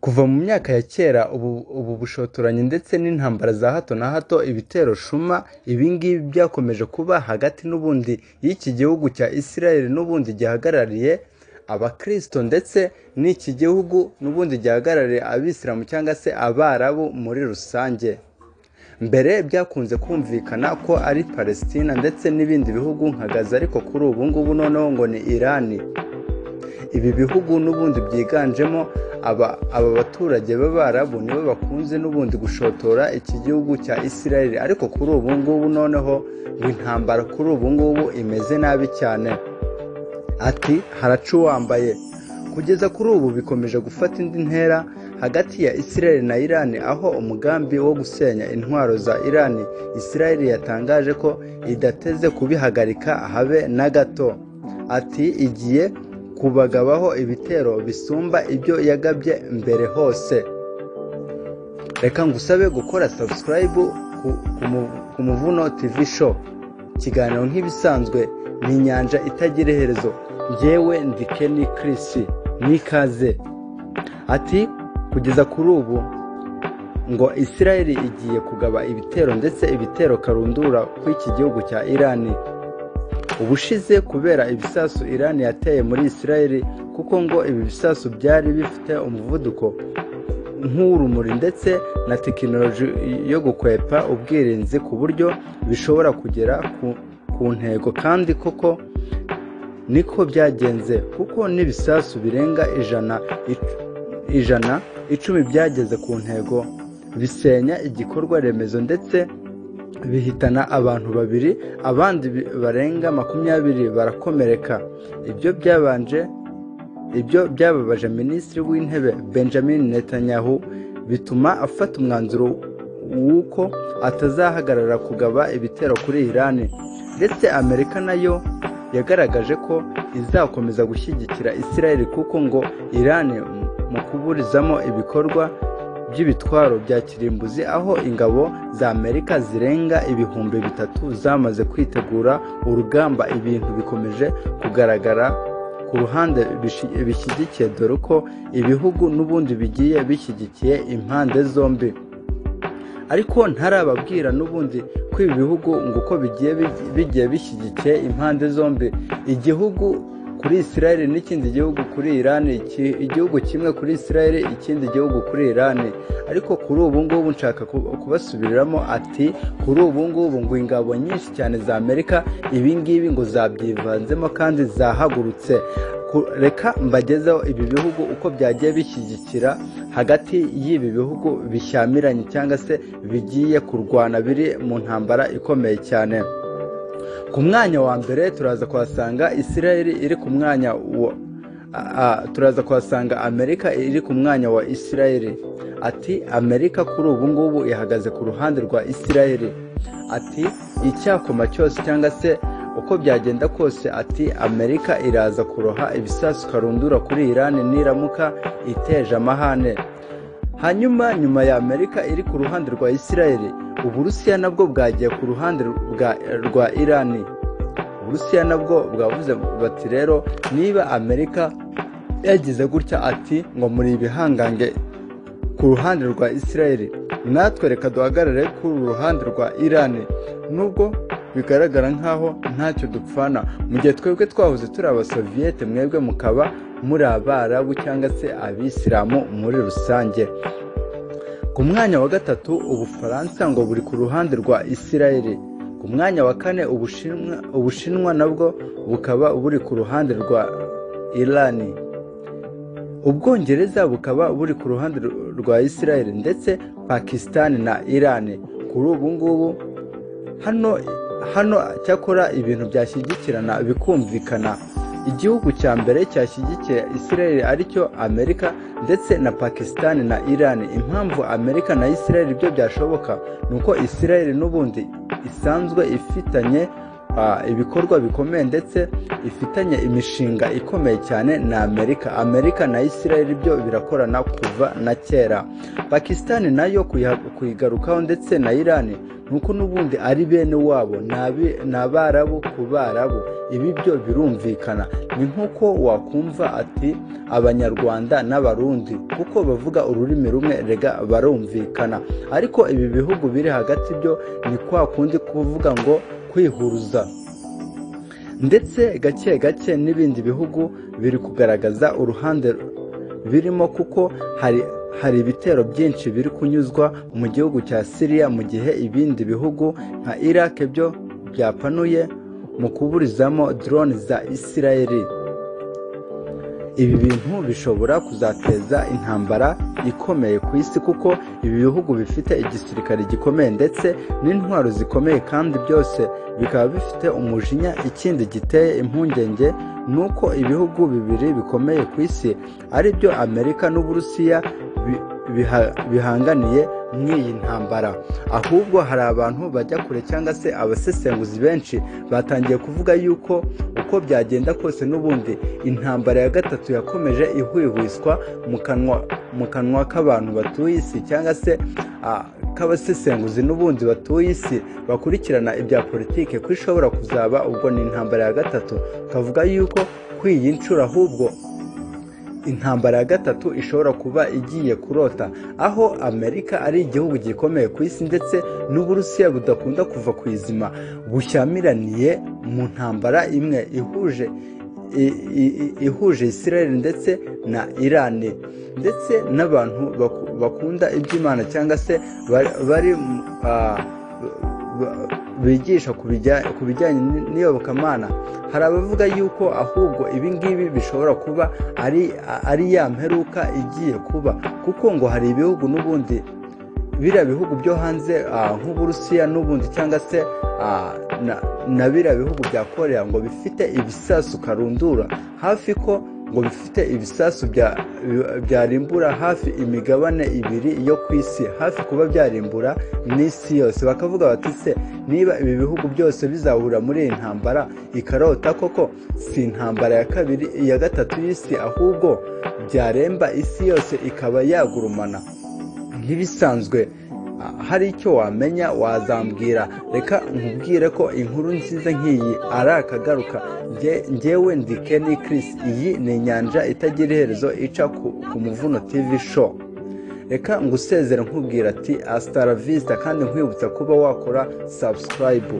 Kuva mu myaka ya kera ubu bushotoranyi ndetse n'intambara za hato na hato ibitero shuma ibingibi byakomeje kuba hagati n'ubundi y'iki gihugu cya Israel n'ubundi gihagarariye abakristo ndetse n'iki gihugu n'ubundi gihagarariye abisilamu cyangwa se abarabu muri rusange. Mbere byakunze kumvikana ko ari Palestina ndetse n'ibindi bihugu nka Gaza, ariko kuri ubu ngubu noneho ngo ni Irani. Ibi bihugu n'ubundi byiganjemo aba baturage b'abarabu nibo bakunze n'ubundi gushotora iki gihugu cya Israel, ariko kuri ubu ngubu noneho intambara kuri ubu ngubu imeze nabi cyane. Ati haraca uwambaye. Kugeza kuri ubu bikomeje gufata indi ntera hagati ya Israel na Iran, aho umugambi wo gusenya intwaro za Iran Israel yatangaje ko idateze kubihagarika habe na gato. Ati igiye kubagabaho ibitero bisumba ibyo yagabye mbere hose. Reka ngusabe gukora subscribe ku Muvuno TV show. Ikiganiro nk'ibisanzwe ni inyanja itagira iherezo. Njyewe ndi Kenny Chris, nikaze. Ati kugeza kuri ubu ngo Israel igiye kugaba ibitero ndetse ibitero karundura ku iki gihugu cya Iran. Ubushize kubera ibisasu Iran yateye muri Israel, kuko ngo ibi bisasu byari bifite umuvuduko nk'urumuri ndetse na tekinoloji yo gukwepa ubwirinzi ku buryo bishobora kugera ku ntego, kandi koko niko byagenze, kuko n'ibisasu birenga icumi byageze ku ntego bisenya igikorwa remezo ndetse bihitana abantu babiri, abandi barenga 20 barakomereka. Ibyo byababaje Minisitiri w'Intebe Benjamin Netanyahu, bituma afata umwanzuro w'uko atazahagarara kugaba ibitero kuri Iran. Ndetse Amerika nayo yagaragaje ko izakomeza gushyigikira Israel, kuko ngo Iran mu kuburizamo ibikorwa by'ibitwaro bya kirimbuzi, aho ingabo za Amerika zirenga 3,000 zamaze kwitegura urugamba. Ibintu bikomeje kugaragara ku ruhande bishyigikiye, dore ko ibihugu n'ubundi bigiye bishyigikiye impande zombi. Ariko ntarababwira n'ubundi ko ibi bihugu ngo uko bigiye bishyigikiye impande zombi, igihugu kuri Israel n'ikindi gihugu kuri Iran, igihugu kimwe kuri Israel ikindi gihugu kuri Iran. Ariko kuri ubu ngubu nshaka kubasubiriramo, ati kuri ubu ngubu ngo ingabo nyinshi cyane za Amerika ibingibi ngo zabyivanzemo kandi zahagurutse. Reka mbagezeho ibi bihugu uko byagiye bishyigikira hagati y'ibi bihugu bishyamiranye cyangwa se bigiye kurwana, biri mu ntambara ikomeye cyane. Ku mwanya wa mbere turaza kuhasanga Israel iri ku mwanya turaza kuhasanga Amerika iri ku mwanya wa Israel. Ati Amerika kuri ubu ngubu ihagaze ku ruhande rwa Israel. Ati icyakoma cyose cyangwa se uko byagenda kose, ati Amerika iraza kuroha ibisasu karundura kuri Iran niramuka iteje amahane. Hanyuma nyuma ya Amerika iri ku ruhande rwa Israel, Uburusiya nabwo bwagiye ku ruhande rwa Iran. Uburusiya nabwo bwavuze bati rero niba Amerika yagize gutya, ati ngo muri ibihangange ku ruhande rwa Israel, natwe reka duhagarare ku ruhande rwa Iran, nubwo bigaragara nkaho ntacyo dupfana, mu gihe twebwe twahoze turi abasoviyete, mwebwe mukaba muri abarabu cyangwa se abisilamu muri rusange. Ku mwanya wa gatatu Ubufaransa ngo buri ku ruhande rwa Israel. Ku mwanya wa kane Ubushinwa nabwo bukaba buri ku ruhande rwa Iran. Ubwongereza bukaba buri ku ruhande rwa Israel, ndetse Pakistan na Iran. Kuri ubu ngubu hano cyakora ibintu byashyigikirana bikumvikana. Igihugu cya mbere cyashyigikiye Israel aricyo Amerika ndetse na Pakistan na Iran. Impamvu Amerika na Israel ibyo byashoboka nuko Israel n'ubundi isanzwe ifitanye ibikorwa bikomeye ndetse ifitanye imishinga ikomeye cyane na Amerika na Israel byo birakorana kuva na kera. Pakistan nayo kuyigarukaho ndetse na Iran nuko n'ubundi ari bene wabo n'abarabu ku barabu. Ibi byo birumvikana, ni nkuko wakumva ati abanyarwanda n'abarundi kuko bavuga ururimi rumwe rega barumvikana. Ariko ibi bihugu biri hagati byo ni kwa kundi kuvuga ngo kwihuruza, ndetse gake gake n'ibindi bihugu biri kugaragaza uruhande birimo, kuko hari ibitero byinshi biri kunyuzwa mu gihugu cya Syria, mu gihe ibindi bihugu nka Iraq byo byapanuye mu kuburizamo drone za Israeli. Ibi bintu bishobora kuzateza intambara ikomeye ku isi, kuko ibi bihugu bifite igisirikare gikomeye ndetse n'intwaro zikomeye, kandi byose bikaba bifite umujinya. Ikindi giteye impungenge nuko ibihugu bibiri bikomeye ku isi ari byo Amerika n'Uburusiya bihanganiye mw'iyi ntambara. Ahubwo hari abantu bajya kure cyangwa se abasesenguzi benshi batangiye kuvuga yuko uko byagenda kose n'ubundi intambara ya gatatu yakomeje ihwihwiswa mu kanwa k'abantu batuye isi, cyangwa se k'abasesenguzi n'ubundi batuye isi bakurikirana ibya politike, ko ishobora kuzaba ubwo ni intambara ya gatatu. Kavuga yuko kw'iyi nshuro ahubwo intambara ya gatatu ishobora kuba igiye kurota, aho Amerika ari igihugu gikomeye ku isi ndetse n'Uburusiya budakunda kuva ku izima bushyamiraniye mu ntambara imwe ihuje Israel ndetse na Iran, ndetse n'abantu bakunda iby'Imana cyangwa se bari bigisha ku bijyanye n'iyobokamana. Hari abavuga yuko ahubwo ibi ngibi bishobora kuba ari ya mperuka igiye kuba, kuko ngo hari ibihugu n'ubundi biriya bihugu byo hanze nk'Uburusiya n'ubundi, cyangwa se na biriya bihugu bya Korea ngo bifite ibisasu karundura hafi, ko ngo bifite ibisasu byarimbura hafi imigabane ibiri yo ku isi, hafi kuba byarimbura n'isi yose. Bakavuga bati se niba ibi bihugu byose bizahura muri iyi ntambara ikarota, koko si intambara ya kabiri iya gatatu y'isi, ahubwo byaremba isi yose ikaba yagurumana nk'ibisanzwe. Hari icyo wamenya wazambwira, reka nkubwire ko inkuru nziza nk'iyi ari akagaruka. Njyewe ndi Kenny Chris, iyi ni inyanja itagira iherezo ica ku Muvuno TV show. Reka ngusezere nkubwira ati hasta la vista, kandi nkwibutsa kuba wakora subscribe.